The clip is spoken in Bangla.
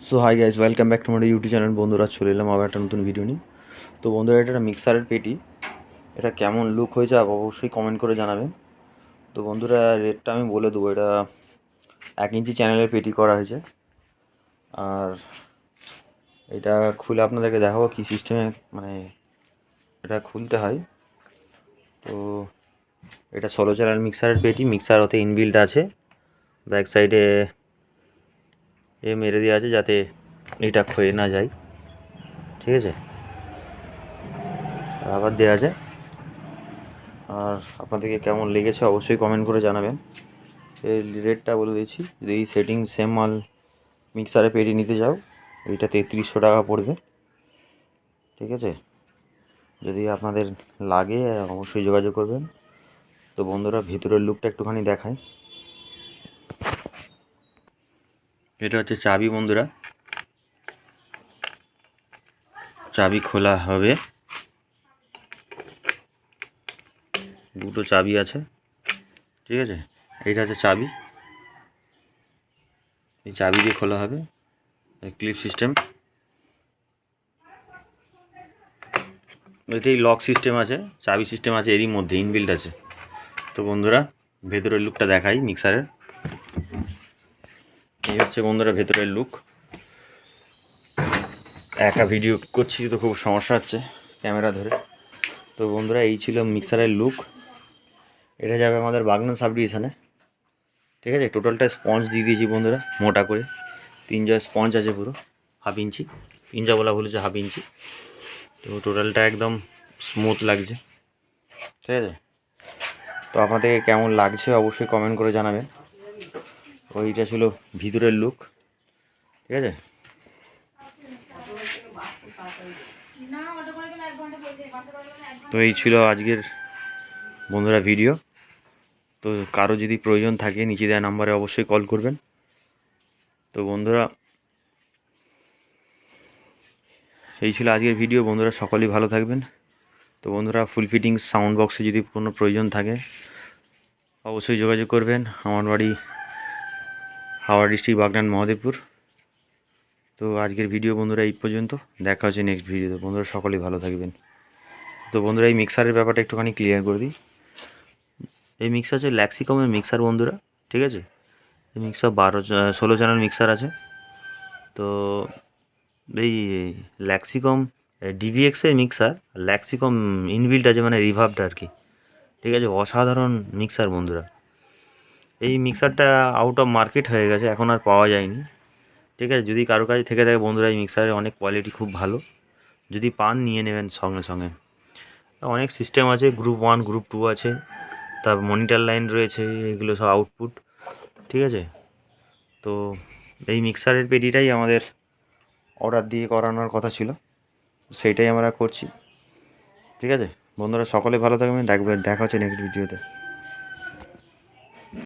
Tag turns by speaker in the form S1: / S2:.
S1: So hi guys, welcome back to my YouTube channel. বন্ধুরা, চলে এলাম আবার একটা নতুন ভিডিও নিয়ে। তো বন্ধুরা, এটা একটা মিক্সারের পেটি। এটা কেমন লুক হয়েছে অবশ্যই কমেন্ট করে জানাবেন। তো বন্ধুরা, রেটটা আমি বলে দেবো। এটা 1 ইঞ্চি চ্যানেলের পেটি করা হয়েছে। আর এটা খুলে আপনাদেরকে দেখাবো কী সিস্টেমে মানে এটা খুলতে হয়। তো এটা 16 চ্যানেল মিক্সারের পেটি। মিক্সার ওতে ইনবিল্ট আছে। ব্যাক সাইডে মেরে দেওয়া আছে যাতে এটা ক্ষয়ে না যায়, ঠিক আছে। আবার দেওয়া আছে। আর আপনাদেরকে কেমন লেগেছে অবশ্যই কমেন্ট করে জানাবেন। এই রেটটা বলে দিচ্ছি, যদি এই সেটিং সেম মাল মিক্সারে পেটি নিতে যাও, এইটা 3300 টাকা পড়বে, ঠিক আছে। যদি আপনাদের লাগে অবশ্যই যোগাযোগ করবেন। তো বন্ধুরা, ভিতরের লুকটা একটুখানি দেখায়। এটা হচ্ছে চাবি বন্ধুরা, চাবি খোলা হবে। দুটো চাবি আছে, ঠিক আছে। এইটা হচ্ছে চাবি, এই চাবি দিয়ে খোলা হবে। ক্লিপ সিস্টেম, এটাই লক সিস্টেম আছে, চাবি সিস্টেম আছে, এরই মধ্যে ইনবিল্ট আছে। তো বন্ধুরা, ভেতরের লুকটা দেখাই মিক্সারের। এই হচ্ছে বন্ধুরা ভেতরের লুক। একা ভিডিও করছি তো খুব সমস্যা হচ্ছে ক্যামেরা ধরে। তো বন্ধুরা, এই ছিল মিক্সারের লুক। এটা যাবে আমাদের বাগনান সাব ডিভিশনে, ঠিক আছে। টোটালটা স্পঞ্জ দিয়ে দিয়েছি বন্ধুরা, মোটা করে 3 জয় স্পঞ্জ আছে, পুরো 1/2 ইঞ্চি। 3 জয় বলা ভুল হচ্ছে, 1/2 ইঞ্চি। তো টোটালটা একদম স্মুথ লাগছে, ঠিক আছে। তো আপনাদেরকে কেমন লাগছে অবশ্যই কমেন্ট করে জানাবেন। ওইটা ছিল ভিতরের লুক, ঠিক আছে। তো এই ছিল আজকের বন্ধুরা ভিডিও। তো কারো যদি প্রয়োজন থাকে নিচে দেওয়া নাম্বারে অবশ্যই কল করবেন। তো বন্ধুরা, এই ছিল আজকের ভিডিও। বন্ধুরা, সকলেই ভালো থাকবেন। তো বন্ধুরা, ফুল ফিটিংস সাউন্ড বক্সে যদি কোনো প্রয়োজন থাকে অবশ্যই যোগাযোগ করবেন। আমার বাড়ি হাওড়া ডিস্ট্রিক্ট, বাগনান, মহাদেবপুর। তো আজকের ভিডিও বন্ধুরা এই পর্যন্ত। দেখা হচ্ছে নেক্সট ভিডিওতে। বন্ধুরা, সকলেই ভালো থাকবেন। তো বন্ধুরা, এই মিক্সারের ব্যাপারটা একটুখানি ক্লিয়ার করে দিই। এই মিক্সার হচ্ছে ল্যাক্সিকমের মিক্সার বন্ধুরা, ঠিক আছে। এই মিক্সার 16 চ্যানেল মিক্সার আছে। তো এই ল্যাক্সিকম ডিভিএক্সের মিক্সার, ল্যাক্সিকম ইনবিল্ট আছে, মানে রিভার্বড আর কি, ঠিক আছে। অসাধারণ মিক্সার বন্ধুরা। এই মিক্সারটা আউট অফ মার্কেট হয়ে গেছে, এখন আর পাওয়া যায়নি, ঠিক আছে। যদি কারো কাছে থেকে থাকে বন্ধুরা, এই মিক্সারের অনেক কোয়ালিটি খুব ভালো। যদি পান নিয়ে নেবেন সঙ্গে সঙ্গে। অনেক সিস্টেম আছে, গ্রুপ 1 গ্রুপ 2 আছে, তারপর মনিটর লাইন রয়েছে, এগুলো সব আউটপুট, ঠিক আছে। তো এই মিক্সারের পেটিটাই আমাদের অর্ডার দিয়ে করানোর কথা ছিল, সেইটাই আমরা করছি, ঠিক আছে। বন্ধুরা, সকলে ভালো থাকবেন। দেখা হচ্ছে নেক্সট ভিডিওতে।